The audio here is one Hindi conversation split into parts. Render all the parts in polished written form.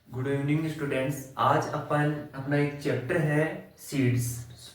Good evening students. आज अपन अपना एक चैप्टर है सीड्स,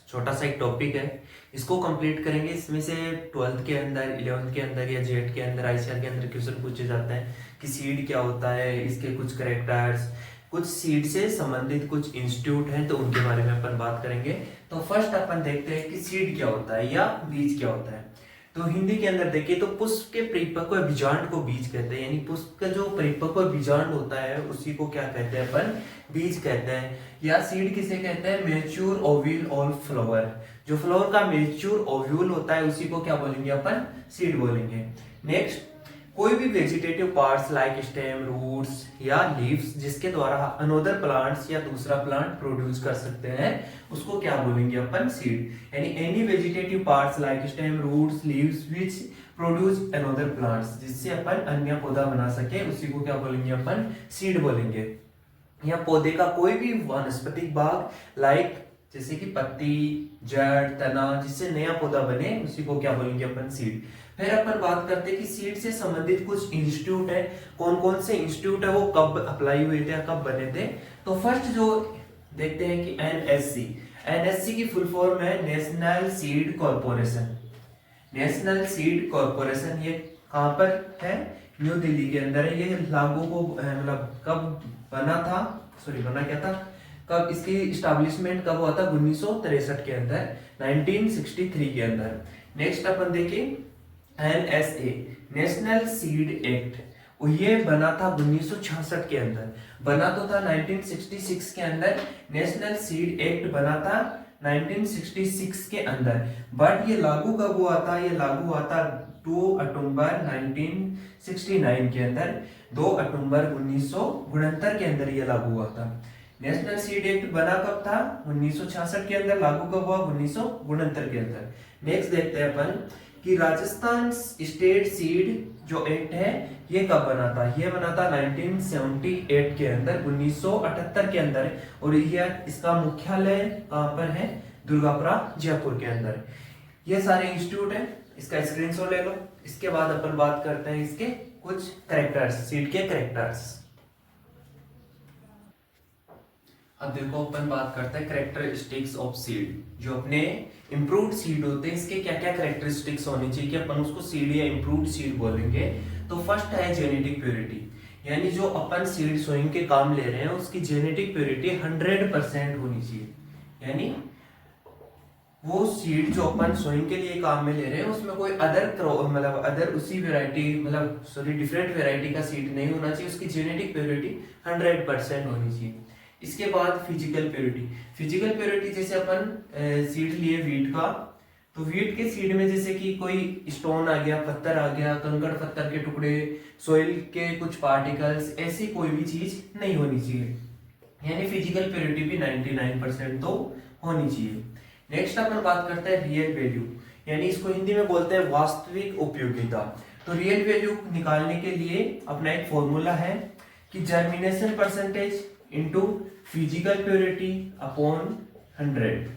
छोटा सा एक टॉपिक है, इसको कंप्लीट करेंगे। इसमें से 12th के अंदर, 11th के अंदर या जेड के अंदर, आईसीआर के अंदर क्वेश्चन पूछे जाते हैं कि सीड क्या होता है, इसके कुछ करेक्टर्स, कुछ सीड से संबंधित कुछ इंस्टीट्यूट हैं, तो उनके बारे में अपन बात करेंगे। तो फर्स्ट अपन देखते हैं कि सीड क्या होता है या बीज क्या होता है। तो हिंदी के अंदर देखिए तो पुष्प के परिपक्व बीजांड को बीज कहते हैं, यानी पुष्प का जो परिपक्व बीजांड होता है उसी को क्या कहते हैं अपन, बीज कहते हैं। या सीड किसे कहते हैं, मेच्योर ओव्यूल और फ्लावर। जो फ्लावर का मेच्योर ओव्यूल होता है उसी को क्या बोलेंगे अपन, सीड बोलेंगे। नेक्स्ट, कोई भी vegetative parts like stem, roots या लीव्स जिसके द्वारा अनोदर प्लांट्स या दूसरा प्लांट प्रोड्यूस कर सकते हैं उसको क्या बोलेंगे अपन, सीड। यानी any vegetative parts like stem, roots, leaves which produce another plants, जिससे अपन अन्य पौधा बना सके उसी को क्या बोलेंगे अपन, सीड बोलेंगे। या पौधे का कोई भी वानस्पतिक भाग लाइक जैसे कि पत्ती, जड़, तना, जिससे नया पौधा बने उसी को क्या बोलेंगे अपन, सीड। फिर अपन बात करते हैं कि सीड से संबंधित कुछ इंस्टीट्यूट है, कौन कौन से इंस्टीट्यूट है, वो कब अप्लाई हुए थे, कब बने थे। तो फर्स्ट जो देखते हैं कि एनएससी। एनएससी की फुल फॉर्म है national seed corporation. National seed corporation ये कहां पर है, न्यू दिल्ली के अंदर है। ये लागू को मतलब कब बना था, सॉरी बना क्या था, कब इसकी इस्टेब्लिशमेंट कब हुआ था, 1963 के अंदर, 1963 के अंदर। नेक्स्ट अपन देखें एनएसए, नेशनल सीड एक्ट, ये बना था 1966 के अंदर। बना तो था 1966 के अंदर, नेशनल सीड एक्ट बना था 1966 के अंदर, बट ये लागू कब हुआ था, ये लागू हुआ था 2 अक्टूबर 1969 के अंदर, 2 अक्टूबर 1969 के अंदर ये लागू हुआ था। नेशनल सीड एक्ट बना कब था, 1966 के अंदर, लागू कब हुआ, 1969 के अंदर। नेक्स्ट देखते हैं अपन कि राजस्थान स्टेट सीड जो एक्ट है ये कब बना था, ये बना था 1978 के अंदर, 1978 के अंदर। और यह इसका मुख्यालय कहां पर है, दुर्गापुरा, जयपुर के अंदर। ये सारे इंस्टीट्यूट है, इसका स्क्रीनशॉट ले लो। इसके बाद अपन बात करते हैं इसके कुछ करेक्टर्स, सीड के करेक्टर्स। अब देखो अपन बात करते हैं करेक्टरिस्टिक्स ऑफ सीड। जो अपने इम्प्रूव्ड सीड होते हैं इसके क्या क्या करेक्टरिस्टिक्स होनी चाहिए कि अपन उसको सीड या इम्प्रूव्ड सीड बोलेंगे। तो फर्स्ट है जेनेटिक प्योरिटी, यानी जो अपन सीड सोइंग के काम ले रहे हैं उसकी जेनेटिक प्योरिटी 100% होनी चाहिए। यानी वो सीड जो अपन सोइंग के लिए काम में ले रहे हैं उसमें कोई मतलब अदर उसी वेराइटी मतलब सॉरी डिफरेंट वेराइटी का सीड नहीं होना चाहिए, उसकी जेनेटिक प्योरिटी 100% होनी चाहिए। इसके बाद फिजिकल प्योरिटी। फिजिकल प्योरिटी जैसे अपन सीड लिए वीट का, तो वीट के सीड में जैसे कि कोई स्टोन आ गया, पत्थर आ गया, कंकड़ पत्थर के टुकड़े, सोइल के कुछ पार्टिकल्स, ऐसी कोई भी चीज नहीं होनी चाहिए। यानी फिजिकल प्योरिटी भी 99% तो होनी चाहिए। नेक्स्ट अपन बात करते हैं रियल वैल्यू, यानी इसको हिंदी में बोलते हैं वास्तविक उपयोगिता। तो रियल वैल्यू निकालने के लिए अपना एक फॉर्मूला है कि germination percentage into physical purity upon 100।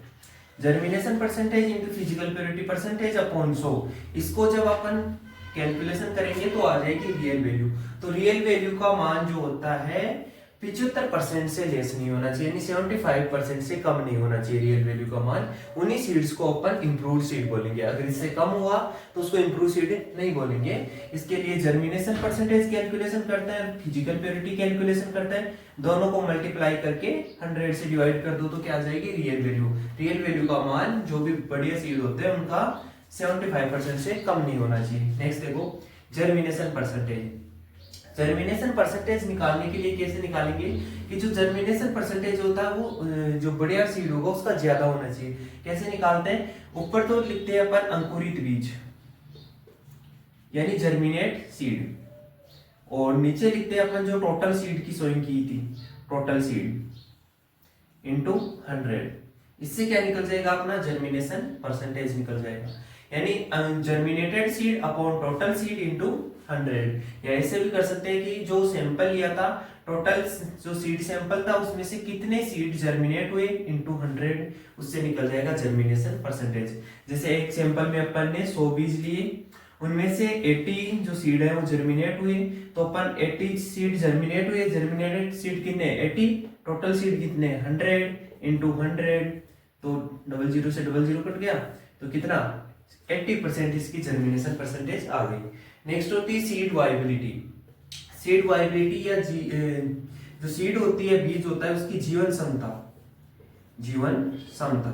Germination percentage into physical purity percentage upon 100। इसको जब अपन कैलकुलेशन करेंगे तो आ जाएगी रियल वैल्यू। तो रियल वैल्यू का मान जो होता है 75% से लेस नहीं होना चाहिए, यानी 75% से कम नहीं होना चाहिए रियल वैल्यू का मान। उन्हीं सीड्स को अपन इंप्रूव्ड सीड बोलेंगे। अगर इससे कम हुआ तो उसको इंप्रूव्ड सीड नहीं बोलेंगे। इसके लिए जर्मिनेशन परसेंटेज कैलकुलेशन करते हैं, फिजिकल प्योरिटी कैलकुलेशन करते हैं, दोनों को मल्टीप्लाई करके 100 से डिवाइड कर दो तो क्या आ जाएगी, रियल वैल्यू। रियल वैल्यू का मान जो भी बढ़िया सीड होते हैं उनका 75% से कम नहीं होना चाहिए। नेक्स्ट देखो जर्मिनेशन परसेंटेज। जर्मिनेशन परसेंटेज निकालने के लिए कैसे निकालेंगे कि जो जर्मिनेशन परसेंटेज होता है वो जो बढ़िया सीड होगा उसका ज्यादा होना चाहिए। कैसे निकालते हैं, ऊपर तो लिखते हैं अपन अंकुरित बीज यानी जर्मिनेट सीड, और नीचे लिखते हैं अपन जो टोटल सीड की सोइंग की थी, टोटल सीड इनटू 100। इससे क्या निकल जाएगा अपना, जर्मिनेशन परसेंटेज निकल जाएगा। यानी germinated seed upon total seed into 100। या ऐसे भी कर सकते हैं कि जो सैंपल लिया था, टोटल जो सीड सैंपल था उसमें से कितने सीड जर्मिनेट हुए इनटू 100, उससे निकल जाएगा जर्मिनेशन परसेंटेज। जैसे एक सैंपल में अपन ने 100 बीज लिए उनमें से 80 जो सीड है वो जर्मिनेट हुए, तो अपन 80 सीड जर्मिनेट हुए, जर्मिनेटेड सीड कितने 80, टोटल सीड कितने 100 इंटू 100, तो डबल जीरो से डबल जीरो कट गया, तो कितना 80% इसकी जर्मिनेशन परसेंटेज आ गई। नेक्स्ट होती है सीड वाइबिलिटी। सीड वाइबिलिटी या जो सीड होती है, बीज होता है, उसकी जीवन क्षमता, जीवन क्षमता।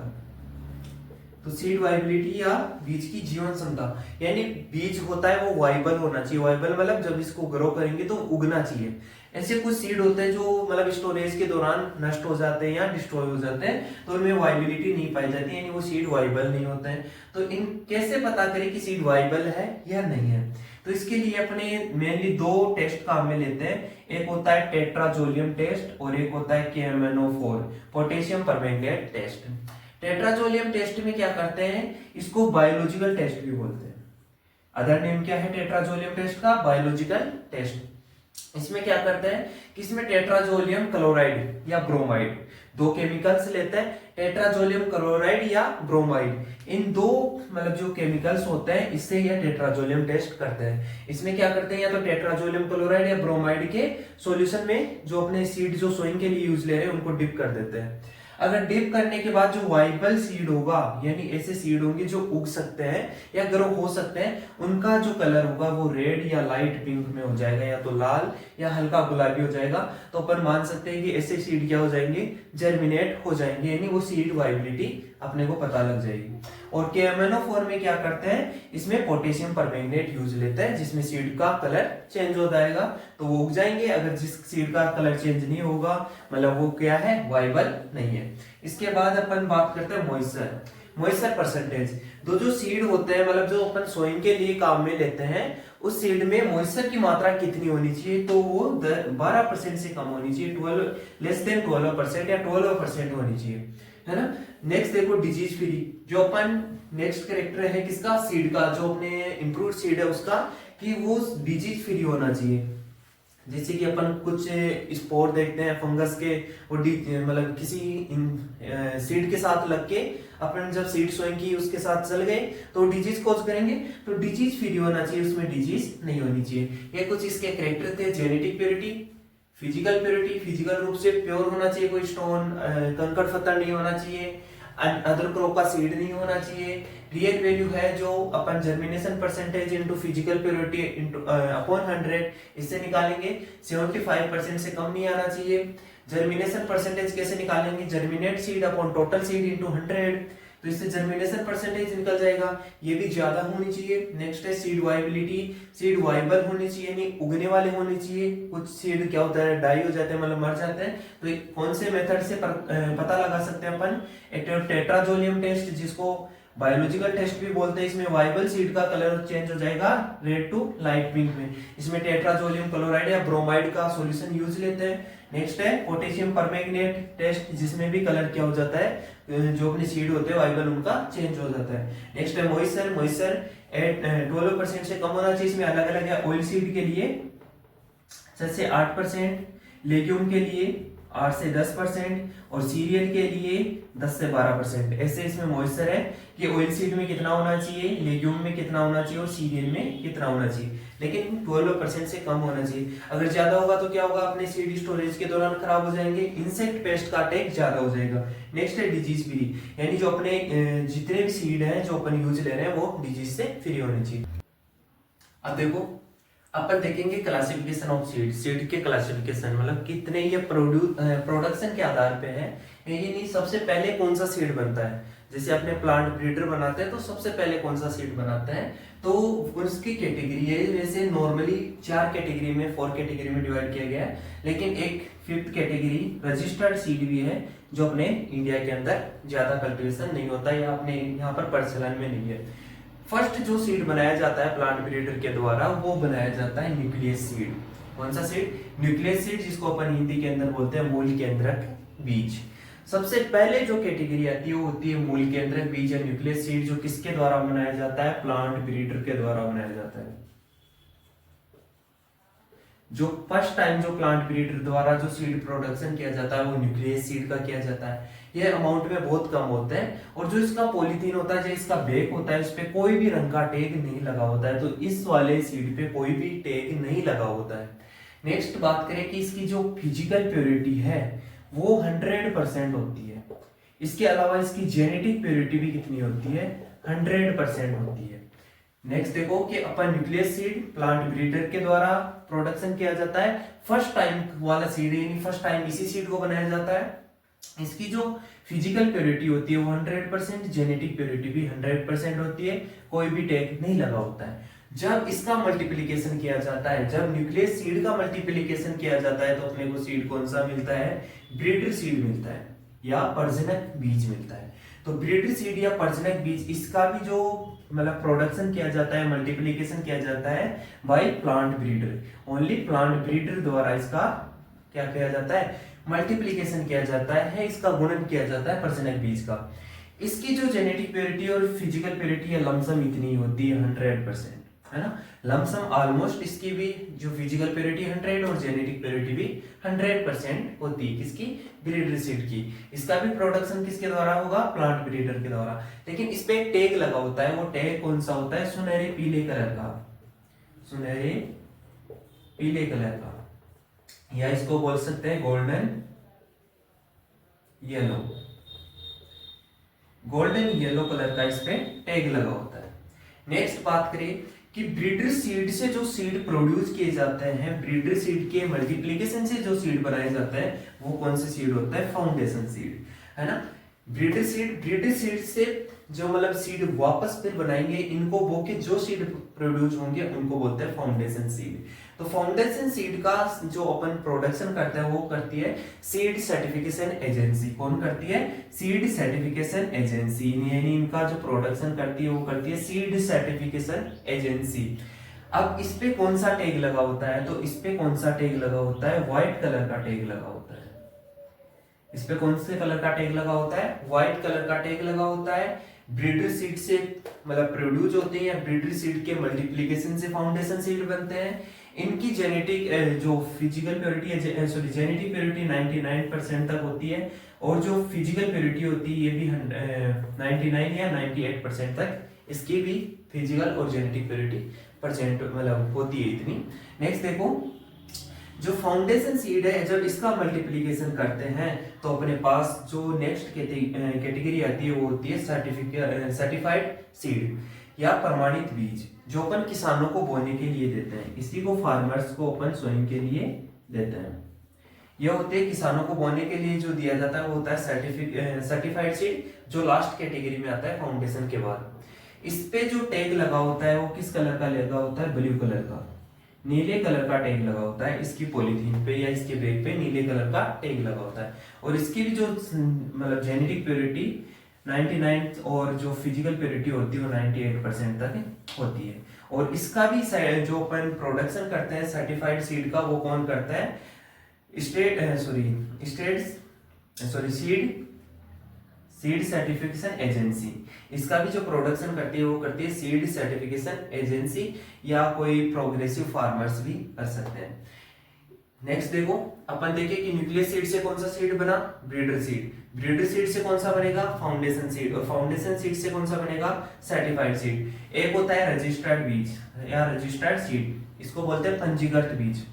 तो सीड वाइबिलिटी या बीज की जीवन क्षमता, यानी बीज होता है वो वाइबल होना चाहिए। वाइबल मतलब जब इसको ग्रो करेंगे तो उगना चाहिए। ऐसे कुछ सीड होते हैं जो मतलब स्टोरेज के दौरान नष्ट हो जाते हैं या डिस्ट्रॉय हो जाते हैं, तो उनमें वाइबिलिटी नहीं पाई जाती, यानी वो सीड वाइबल नहीं होते हैं। तो इन कैसे पता करें कि सीड वाइबल है या नहीं है? तो इसके लिए अपने मेनली दो टेस्ट काम में लेते हैं। एक होता है टेट्राजोलियम टेस्ट और एक होता है KMnO4 potassium permanganate test. Tetrazolium test में क्या करते हैं, इसको बायोलॉजिकल टेस्ट भी बोलते हैं। अदर नेम क्या है टेट्राजोलियम टेस्ट का? Biological test. इसमें क्या करते हैं कि इसमें टेट्राजोलियम क्लोराइड या ब्रोमाइड, दो केमिकल्स लेते हैं, टेट्राजोलियम क्लोराइड या ब्रोमाइड। इन दो मतलब जो केमिकल्स होते हैं, इससे यह टेट्राजोलियम टेस्ट करते हैं। इसमें क्या करते हैं, या तो टेट्राजोलियम क्लोराइड या ब्रोमाइड के सॉल्यूशन में जो अपने सीड जो सोइंग के लिए यूज ले रहे हैं उनको डिप कर देते हैं। अगर डिप करने के बाद जो वाइबल सीड होगा, यानी ऐसे सीड होंगे जो उग सकते हैं या ग्रो हो सकते हैं, उनका जो कलर होगा वो रेड या लाइट पिंक में हो जाएगा, या तो लाल या हल्का गुलाबी हो जाएगा। तो अपन मान सकते हैं कि ऐसे सीड क्या हो जाएंगे, जर्मिनेट हो जाएंगे, यानी वो सीड वाइबिलिटी अपने को पता लग जाएगी। और KMnO4 में क्या करते हैं, इसमें पोटेशियम परमैंगनेट यूज लेते हैं, जिसमें सीड का कलर चेंज हो जाएगा तो वो उग जाएंगे। अगर जिस सीड का कलर चेंज नहीं होगा मतलब वो क्या है, वाइबल नहीं है। इसके बाद अपन बात करते हैं मॉइस्चर, मॉइस्चर परसेंटेज। दो जो सीड होते हैं मतलब जो अपन सोइंग के लिए काम में लेते हैं, उस सीड में मॉइस्चर की मात्रा कितनी होनी चाहिए, तो वो 12% से कम होनी चाहिए, 12% या 12% होनी चाहिए, है ना। नेक्स्ट देखो डिजीज फ्री, जो अपन नेक्स्ट कैरेक्टर है किसका, सीड का, जो अपने इंप्रूव्ड सीड है उसका, कि वो डिजीज फ्री होना चाहिए। जैसे कि अपन कुछ स्पोर देखते हैं फंगस के, वो मतलब किसी सीड के साथ लग के अपन जब सीड सोइंग की उसके साथ चल गए तो डिजीज कॉज करेंगे, तो डिजीज फ्री होना चाहिए, उसमें डिजीज नहीं होनी चाहिए। ये कुछ इसके कैरेक्टर थे। Genetic purity, physical purity, physical रूप से प्योर होना चाहिए, कोई स्टोन कंकड़ पत्थर नहीं होना चाहिए, अदर क्रॉप का सीड नहीं होना चाहिए। रियल वैल्यू है जो अपन germination percentage into physical purity into upon 100 इससे निकालेंगे। 75% से कम नहीं आना चाहिए। जर्मिनेशन परसेंटेज कैसे निकालेंगे, germinate seed upon total seed into 100, तो इससे जर्मिनेशन परसेंटेज निकल जाएगा, ये भी ज्यादा होनी चाहिए। नेक्स्ट है सीड वाइबिलिटी, सीड वाइबल होनी चाहिए, यानी उगने वाले होने चाहिए। कुछ सीड क्या होता है, डाई हो जाते हैं मतलब मर जाते हैं, तो कौन से मेथड से पता लगा सकते हैं अपन, एक टेट्राजोलियम टेस्ट जिसको बायोलॉजिकल टेस्ट भी बोलते हैं। इसमें वाइबल सीड का कलर चेंज हो जाएगा रेड टू लाइट पिंक में, इसमें टेट्राजोलियम क्लोराइड या ब्रोमाइड का सॉल्यूशन यूज लेते हैं। नेक्स्ट है पोटेशियम परमैंगनेट टेस्ट, जिसमें भी कलर क्या हो जाता है, जो अपने सीड होते हैं वाइबल उनका चेंज हो जाता है। नेक्स्ट है मॉइस्चर, मॉइस्चर 12% से कम होना चाहिए। इसमें अलग अलग है, ऑयल सीड के लिए 7 से 8%, लेग्यूम के लिए 8 से 10% और सीरियल के लिए 10 से 12%। ऐसे इसमें मॉइस्चर है कि ऑयल सीड में कितना होना चाहिए, लेग्यूम में कितना होना चाहिए और सीरियल में कितना होना चाहिए, लेकिन 12% से कम होना चाहिए। अगर ज्यादा होगा तो क्या होगा, अपने सीड स्टोरेज के दौरान खराब हो जाएंगे, इंसेक्ट पेस्ट का अटैक ज्यादा हो जाएगा। नेक्स्ट है डिजीज फ्री, यानी जो अपने जितने भी सीड हैं जो अपन यूज ले रहे हैं वो डिजीज से फ्री होने चाहिए। अब देखो अपन देखेंगे क्लासिफिकेशन ऑफ सीड, सीड के क्लासिफिकेशन मतलब कितने ये प्रोडक्शन के आधार पे है, यानी सबसे पहले कौन सा सीड बनता है। जैसे अपने प्लांट ब्रीडर बनाते हैं तो सबसे पहले कौन सा सीड बनाते हैं, तो उसकी कैटेगरी है। वैसे नॉर्मली 4 कैटेगरी में 4 कैटेगरी में डिवाइड किया गया है, लेकिन एक 5th कैटेगरी रजिस्टर्ड सीड भी है, जो अपने इंडिया के अंदर ज्यादा कल्टीवेशन नहीं होता या अपने यहाँ पर प्रचलन में नहीं है। फर्स्ट जो सीड बनाया जाता है प्लांट ब्रीडर के द्वारा, वो बनाया जाता है न्यूक्लियस सीड। कौन सा सीड, न्यूक्लियस सीड, जिसको अपन हिंदी के अंदर बोलते हैं मूल केंद्रक बीज। सबसे पहले जो कैटेगरी आती है वो होती है मूल केंद्रक बीज या न्यूक्लियस सीड, जो किसके द्वारा बनाया जाता है, प्लांट ब्रीडर के द्वारा बनाया जाता है। जो फर्स्ट टाइम जो प्लांट ब्रीडर द्वारा जो सीड प्रोडक्शन किया जाता है वो न्यूक्लियस सीड का किया जाता है। ये अमाउंट में बहुत कम होते हैं, और जो इसका पॉलीथीन होता है, जो इसका बैग होता है, उस पे कोई भी रंग का टैग नहीं लगा होता है। तो इस वाले सीड पे कोई भी टैग नहीं लगा होता है। नेक्स्ट बात करें कि इसकी जो फिजिकल प्योरिटी है वो 100% होती है। इसके अलावा इसकी जेनेटिक प्योरिटी भी कितनी होती है, 100% होती है। नेक्स्ट देखो कि अपन न्यूक्लियस सीड प्लांट ब्रीडर के द्वारा प्रोडक्शन किया जाता है। फर्स्ट टाइम वाला सीड, यानी फर्स्ट टाइम इसी सीड को बनाया जाता है। इसकी जो फिजिकल प्योरिटी होती है वो 100%, जेनेटिक प्योरिटी भी 100% होती है, कोई भी टैग नहीं लगा होता है। जब इसका मल्टीप्लिकेशन किया जाता है, जब न्यूक्लियस सीड का मल्टीप्लिकेशन किया जाता है, तो अपने को सीड कौन सा मिलता है, ब्रीडर सीड मिलता है या प्रजनक बीज मिलता है। तो ब्रीडर सीड या प्रजनक बीज, इसका भी जो मतलब प्रोडक्शन किया जाता है, मल्टीप्लिकेशन किया जाता है by plant breeder. Only plant breeder द्वारा इसका क्या किया जाता है, मल्टीप्लिकेशन किया जाता है, इसका गुणन किया जाता है प्रजनक बीज का। इसकी जो जेनेटिक प्योरिटी और फिजिकल प्योरिटी है लमसम इतनी होती है 100%, है ना। लमसम ऑलमोस्ट इसकी भी जो फिजिकल प्योरिटी 100 और जेनेटिक प्योरिटी भी 100% होती है, किसकी, ब्रीडर सीड की। इसका भी प्रोडक्शन किसके द्वारा होगा, प्लांट ब्रीडर के द्वारा। लेकिन इस पे एक टैग लगा होता है, वो टैग कौन सा होता है, सुनहरे पीले कलर का, सुनहरे पीले कलर का, या इसको बोल सकते हैं golden yellow, golden yellow colour का इस पे टैग लगा होता है। नेक्स्ट बात करें कि ब्रीडर सीड से जो सीड प्रोड्यूस किए जाते हैं, ब्रीडर सीड के मल्टीप्लिकेशन से जो सीड बनाए जाते हैं, वो कौन से सीड होता है, फाउंडेशन सीड, है ना। ब्रीडर सीड से जो मतलब सीड वापस फिर बनाएंगे, इनको बो के जो सीड प्रोड्यूस होंगे उनको बोलते हैं फाउंडेशन सीड। तो फाउंडेशन सीड का जो अपन प्रोडक्शन करते हैं वो करती है सीड सर्टिफिकेशन एजेंसी। कौन करती है, सीड सर्टिफिकेशन एजेंसी, यानी इनका जो प्रोडक्शन करती है वो करती है सीड सर्टिफिकेशन एजेंसी। अब इस पे कौन सा टैग लगा होता है, तो इस पे कौन सा टैग लगा होता है, व्हाइट कलर का टैग लगा होता है। इस पे कौन से कलर का टैग लगा होता है, व्हाइट कलर का टैग लगा होता है। ब्रीडर सीड से मतलब प्रोड्यूस होते हैं, ब्रीडर सीड के मल्टीप्लिकेशन से फाउंडेशन सीड बनते हैं। इनकी जेनेटिक जो फिजिकल प्योरिटी है, सॉरी जेनेटिक प्योरिटी 99% तक होती है, और जो फिजिकल प्योरिटी होती है ये भी 99 या 98% तक इसकी भी फिजिकल और जेनेटिक प्योरिटी परसेंट मतलब होती है इतनी। नेक्स्ट देखो, जो फाउंडेशन सीड है, जब इसका मल्टीप्लिकेशन करते हैं तो अपने पास जो नेक्स्ट कैटेगरी आती है वो होती है सर्टिफाइड सीड या प्रमाणित बीज, जो अपन किसानों को बोने के लिए देते हैं। इसी को फार्मर्स को अपन स्वयं के लिए देते हैं। यह होते हैं किसानों को बोने के लिए जो दिया जाता है वो होता है सर्टिफाइड सीड, जो लास्ट कैटेगरी में आता है फाउंडेशन के बाद। इस पे जो टैग लगा होता है वो किस कलर का लगा होता है, ब्लू कलर का, नीले कलर का टैग लगा होता है। इसकी पॉलीथीन पे या इसके बैग पे नीले कलर का टैग लगा होता है, और इसकी भी जो मतलब जेनेटिक प्योरिटी 99 और जो फिजिकल प्योरिटी होती है वो 98% तक होती है। और इसका भी जो अपन प्रोडक्शन करते हैं सर्टिफाइड सीड का, वो कौन करता है, सीड सर्टिफिकेशन एजेंसी। इसका भी जो प्रोडक्शन करती है वो करती है सीड सर्टिफिकेशन एजेंसी, या कोई प्रोग्रेसिव फार्मर्स भी कर सकते हैं। नेक्स्ट देखो, अपन देखें कि न्यूक्लियस सीड से कौन सा सीड बना, ब्रीडर सीड। ब्रीडर सीड से कौन सा बनेगा, फाउंडेशन सीड, और फाउंडेशन सीड से कौन सा बनेगा, सर्टिफाइड सीड। एक होता है रजिस्टर्ड बीज या रजिस्टर्ड सीड, इसको बोलते हैं पंजीकृत बीज,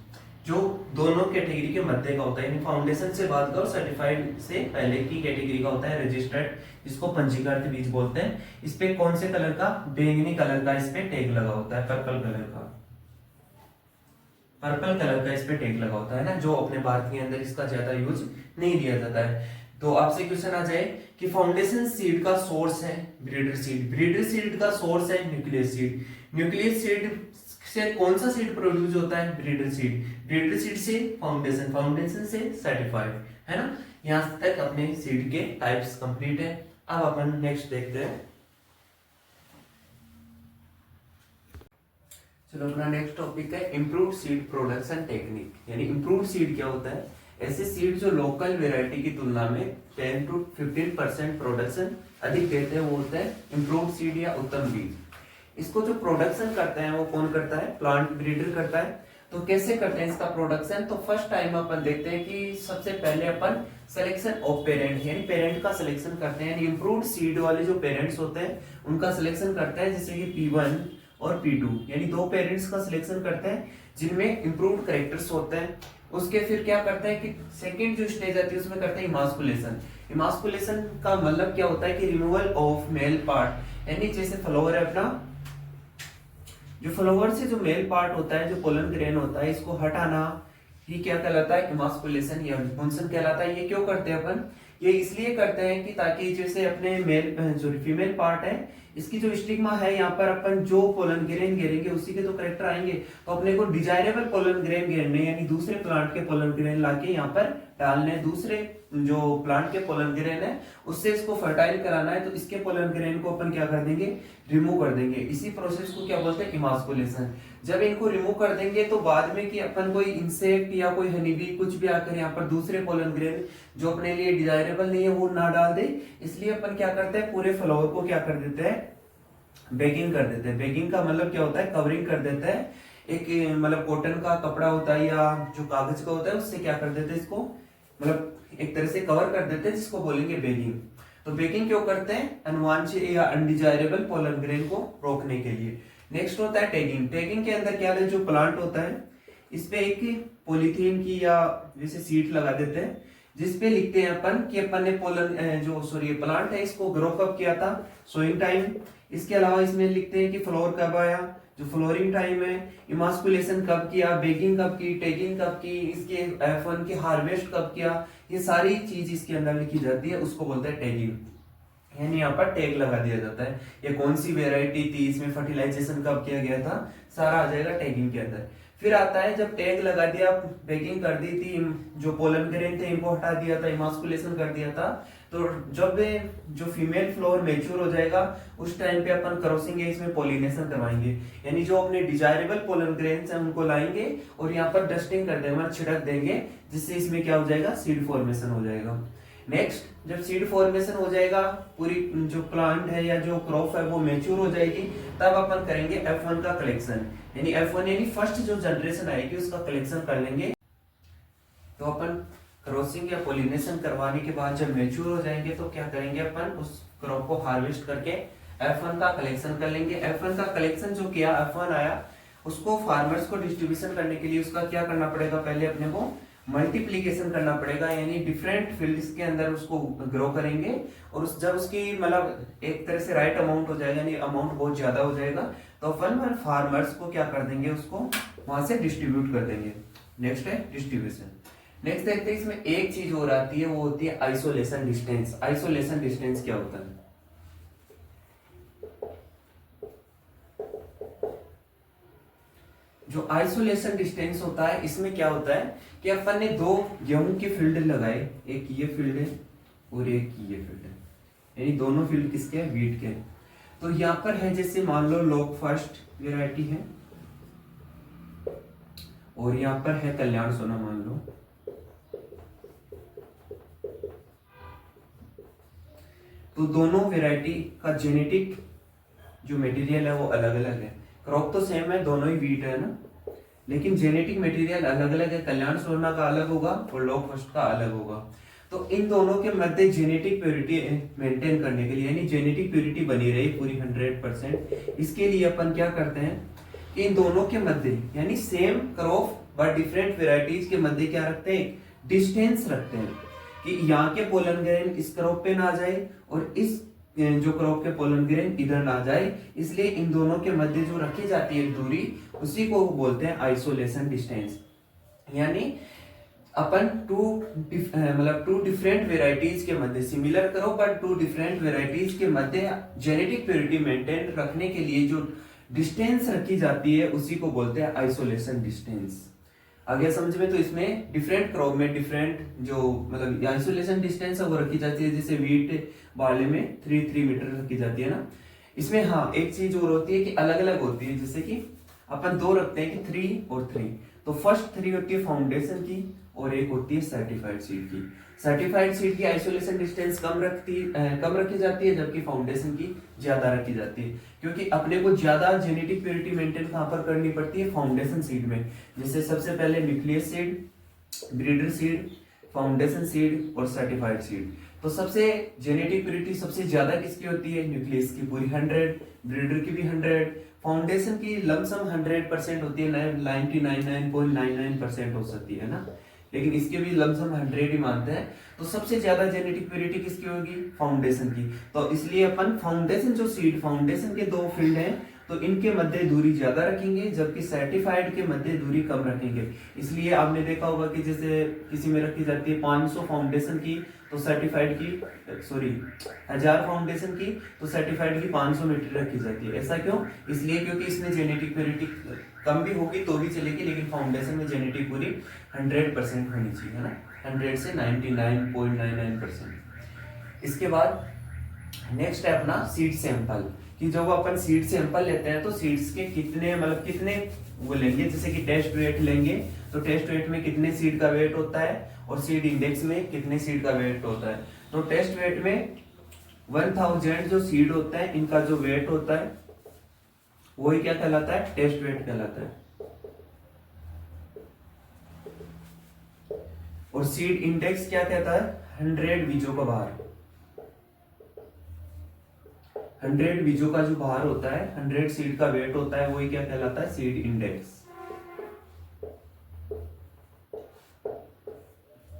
जो दोनों कैटेगरी के मध्य का होता है। फाउंडेशन से बात करो, सर्टिफाइड से पहले की कैटेगरी का होता है रजिस्टर्ड, जिसको पंजीकृत बीज बोलते हैं। इस पे कौन से कलर का, बैंगनी कलर का इस पे टैग लगा होता है, पर्पल कलर का, पर्पल कलर का इस पे टैग लगा होता है ना, जो अपने भारत के अंदर इसका ज्यादा यूज नहीं दिया जाता है। तो आपसे क्वेश्चन आ जाए कि फाउंडेशन सीड का सोर्स है ब्रीडर सीड, ब्रीडर सीड का सोर्स है न्यूक्लियस सीड। न्यूक्लियस सीड से कौन सा सीड प्रोड्यूस होता है, ब्रीडर सीड, ब्रीडर सीड से फाउंडेशन, फाउंडेशन से सर्टिफाइड, है ना। यहां तक अपने सीड के टाइप्स कंप्लीट है। अब अपन नेक्स्ट देखते हैं। चलो, अपना नेक्स्ट टॉपिक है इम्प्रूव्ड सीड प्रोडक्शन टेक्निक। यानी इम्प्रूव्ड सीड क्या होता है, ऐसे सीड जो लोकल वेराइटी की तुलना में 10 to 15% प्रोडक्शन अधिक देते हैं, वो होता है इम्प्रूव्ड सीड या उत्तम बीज। इसको जो प्रोडक्शन करते हैं वो कौन करता है, प्लांट ब्रीडर करता है। तो तो कैसे करते हैं इसका प्रोडक्शन? तो फर्स्ट टाइम अपन देखते हैं कि सबसे पहले अपन सिलेक्शन ऑफ पेरेंट यानी पेरेंट का सिलेक्शन करते हैं, यानी इंप्रूव्ड सीड वाले जो पेरेंट्स होते हैं उनका सिलेक्शन करते हैं, जैसे कि P1 और P2 यानी दो पेरेंट्स का सिलेक्शन करते हैं जिनमें इंप्रूव्ड कैरेक्टर्स होते हैं। उसके फिर क्या करते हैं कि सेकंड जो स्टेज आती है उसमें करते हैं इमास्कुलेशन। इमास्कुलेशन का मतलब क्या होता है कि रिमूवल ऑफ मेल पार्ट, यानी जैसे फ्लावर है अपना, जो फ्लावर से जो मेल पार्ट होता है, जो पोलन ग्रेन होता है, इसको हटाना, ये क्या कहलाता है? इमास्कुलेशन या पुंसन कहलाता है। ये क्यों करते हैं अपन? ये इसलिए करते हैं कि ताकि जैसे अपने मेल जो फीमेल पार्ट है इसकी जो स्टिग्मा है यहाँ पर अपन जो पोलन ग्रेन गिरेंगे उसी के तो करेक्टर आएंगे, तो अपने को डिजायरेबल पोलन ग्रेन गिरने यानी दूसरे प्लांट के पोलन ग्रेन लाके यहाँ पर डालने, दूसरे जो प्लांट के पोलन ग्रेन है उससे इसको फर्टाइल कराना है, तो इसके पोलन ग्रेन को अपन क्या कर देंगे? रिमूव कर देंगे। इसी प्रोसेस को क्या बोलते हैं? इमास्कुलेशन। जब इनको रिमूव कर देंगे तो बाद में कि अपन कोई इंसेक्ट या कोई हनीबी कुछ भी आकर यहाँ पर दूसरे पोलन ग्रेन जो अपने लिए डिजायरेबल नहीं है वो ना डाल दे, इसलिए अपन क्या करते हैं? पूरे फ्लावर को क्या कर देते हैं? बेगिंग कर देते हैं। बेगिंग का मतलब क्या होता है? कवरिंग कर देते हैं। एक मतलब कॉटन का कपड़ा होता है या जो कागज का होता है उससे क्या कर देते हैं? इसको मतलब एक तरह से कवर कर देते हैं, जिसको बोलेंगे बेगिंग। तो बेगिंग क्यों करते हैं? अनवांछित या अनडिजायरेबल पोलन ग्रेन को रोकने के लिए। नेक्स्ट होता है टैगिंग। टैगिंग के अंदर क्या है? जो प्लांट होता है इस पे एक पॉलीथीन की या जैसे सीट लगा देते हैं, जिसपे लिखते हैं अपन कि अपन ने पोलन जो सॉरी प्लांट है इसको ग्रो कब किया था, सोइंग टाइम। इसके अलावा इसमें लिखते हैं कि फ्लोर कब आया, जो फ्लोरिंग टाइम है, इमास्कुलेशन कब किया, बेगिंग कब की, टैगिंग कब की, इसके F1 की हार्वेस्ट कब किया, ये सारी चीज इसके अंदर लिखी जाती है, उसको बोलते हैं टैगिंग। यानी यहाँ पर टैग लगा दिया जाता है, ये कौन सी वेराइटी थी, इसमें फर्टिलाइजेशन कब किया गया था, सारा आ जाएगा टैगिंग के अंदर। फिर आता है जब टैग लगा दिया, बेगिंग कर दी थी, जो पोलन ग्रेन थे इनको हटा दिया था, इमास्कुलेशन कर दिया था, तो जब जो फीमेल फ्लोर मेच्योर हो जाएगा उस टाइम पे अपन क्रॉसिंग है इसमें पॉलिनेशन करवाएंगे, यानी जो अपने डिजायरेबल पोलन ग्रेन्स हैं उनको लाएंगे और यहाँ पर डस्टिंग कर देंगे, छिड़क देंगे, जिससे इसमें क्या हो जाएगा? सीड फॉर्मेशन हो जाएगा। नेक्स्ट जब सीड फॉर्मेशन हो जाएगा, पूरी जो प्लांट है या जो क्रॉप है वो मेच्योर हो जाएगी, तब अपन करेंगे F1 का कलेक्शन, यानी F1 यानी फर्स्ट जो जनरेशन आएगी उसका कलेक्शन कर लेंगे। तो अपन क्रॉसिंग या पॉलिनेशन करवाने के बाद जब मेच्योर हो जाएंगे तो क्या करेंगे? अपन उस क्रॉप को हार्वेस्ट करके F1 का कलेक्शन कर लेंगे। F1 का कलेक्शन जो किया, F1 आया, उसको फार्मर्स को डिस्ट्रीब्यूशन करने के लिए उसका क्या करना पड़ेगा? पहले अपने को मल्टीप्लीकेशन करना पड़ेगा, यानी डिफरेंट फील्ड्स के अंदर उसको ग्रो करेंगे, और जब उसकी मतलब एक तरह से राइट अमाउंट हो जाएगा, यानी अमाउंट बहुत ज्यादा हो जाएगा, तो अपन फार्मर्स को क्या कर देंगे? उसको वहां से डिस्ट्रीब्यूट कर देंगे। नेक्स्ट है डिस्ट्रीब्यूशन। नेक्स्ट देखते हैं इसमें एक चीज और आती है, वो होती है आइसोलेशन डिस्टेंस। आइसोलेशन डिस्टेंस क्या होता है? जो आइसोलेशन डिस्टेंस होता है इसमें क्या होता है कि अपन ने दो गेहूं के फील्ड लगाए, एक ये फील्ड है और एक ये फील्ड है, यानी दोनों फील्ड किसके हैं? वीट के। तो यहाँ पर है जैसे मान लो लॉक फर्स्ट वेराइटी है और यहाँ पर है कल्याण सोना मान लो, तो दोनों वेराइटी का जेनेटिक जो मटेरियल है वो अलग अलग है। क्रॉप तो सेम है, दोनों ही वीट है ना, लेकिन जेनेटिक मटेरियल अलग अलग है। कल्याण सोना का अलग होगा और लॉक फर्स्ट का अलग होगा। तो इन दोनों के मध्य जेनेटिक प्योरिटी मेंटेन करने के लिए, यानी जेनेटिक प्योरिटी बनी रही पूरी 100%, इसके लिए अपन क्या करते हैं कि इन दोनों के मध्य यानी same crop but different varieties के मध्य क्या रखते हैं? डिस्टेंस रखते हैं, कि यहाँ के पोलन ग्रेन इस क्रॉप पे ना जाए और इस जो क्रॉप के पोलन ग्रेन इधर ना जाए, इसलिए इन दोनों के मध्य जो रखी जाती है दूरी, उसी को बोलते हैं आइसोलेशन डिस्टेंस। यानी अपन टू डिफरेंट वेराइटीज के मध्य, सिमिलर करो बट टू डिफरेंट वेराइटीज के मध्य जेनेटिक प्योरिटी मेंटेन रखने के लिए जो डिस्टेंस रखी जाती है उसी को बोलते हैं आइसोलेशन डिस्टेंस। आगे समझ में? तो इसमें डिफरेंट क्रॉप में डिफरेंट जो मतलब आइसोलेशन डिस्टेंस है वो रखी जाती है, जैसे वीट बाले में 3 मीटर रखी जाती है ना। इसमें हाँ एक चीज और होती है कि अलग अलग होती है, जैसे कि अपन दो रखते हैं कि 3 और 3, तो फर्स्ट 3 होती है फाउंडेशन की और एक होती है सर्टिफाइड सीड की। सर्टिफाइड सीड की आइसोलेशन डिस्टेंस कम रखी जाती है, जबकि फाउंडेशन की ज्यादा रखी जाती है, क्योंकि अपने को ज्यादा जेनेटिक प्योरिटी मेंटेन कहां पर करनी पड़ती है, फाउंडेशन सीड में। जैसे सबसे पहले nucleus seed, breeder seed, foundation seed और सर्टिफाइड सीड। तो सबसे जेनेटिक प्योरिटी सबसे ज्यादा किसकी होती है, न्यूक्लियस की पूरी 100, ब्रीडर की भी 100, फाउंडेशन की लमसम 100% होती है, 99.99% हो सकती है ना, लेकिन इसके भी लमसम 100 ही मानते हैं। तो सबसे ज्यादा जेनेटिक प्योरिटी किसकी होगी, फाउंडेशन की। तो इसलिए अपन फाउंडेशन जो सीड, फाउंडेशन के दो फील्ड हैं, तो इनके मध्य दूरी ज्यादा रखेंगे, जबकि सर्टिफाइड के मध्य दूरी कम रखेंगे। इसलिए आपने देखा होगा कि जैसे किसी में रखी जाती है 500 फाउंडेशन की, तो सर्टिफाइड की, सॉरी 1000 फाउंडेशन की, तो सर्टिफाइड की 500 मीटर रखी जाती है। ऐसा क्यों, इसलिए क्योंकि इसमें जेनेटिक प्योरिटी कम भी होगी तो भी चलेगी, लेकिन फाउंडेशन में जेनेटिक पूरी 100% होनी चाहिए, है ना, 100 से 99.99%। इसके बाद नेक्स्ट है अपना सीड सैंपल, कि जब अपन सीड सैंपल लेते हैं तो सीड्स के कितने मतलब कितने वो लेंगे, जैसे कि टेस्ट वेट लेंगे, तो टेस्ट वेट में कितने सीड का वेट होता है और सीड इंडेक्स में कितने सीड का वेट होता है। तो टेस्ट वेट में 1000 जो सीड होता है इनका जो वेट होता है वही क्या कहलाता है, टेस्ट वेट कहलाता है। और सीड इंडेक्स क्या कहता है, 100 बीजों का भार। 100 बीजों का जो भार होता है, 100 सीड का वेट होता है, वही क्या कहलाता है, सीड इंडेक्स।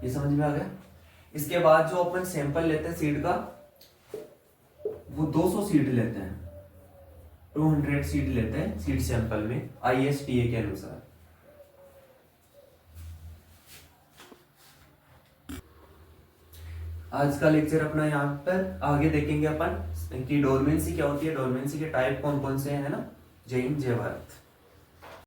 ये समझ में आ गया। इसके बाद जो अपन सैंपल लेते हैं सीड का, वो 200 सीड लेते हैं, 200 सीड लेते हैं सीड सैंपल में, ISTA के अनुसार। आज का लेक्चर अपना यहाँ पर, आगे देखेंगे अपन कि डोरमेंसी क्या होती है, डोरमेंसी के टाइप कौन कौन से हैं, है ना। जय हिंद, जय भारत।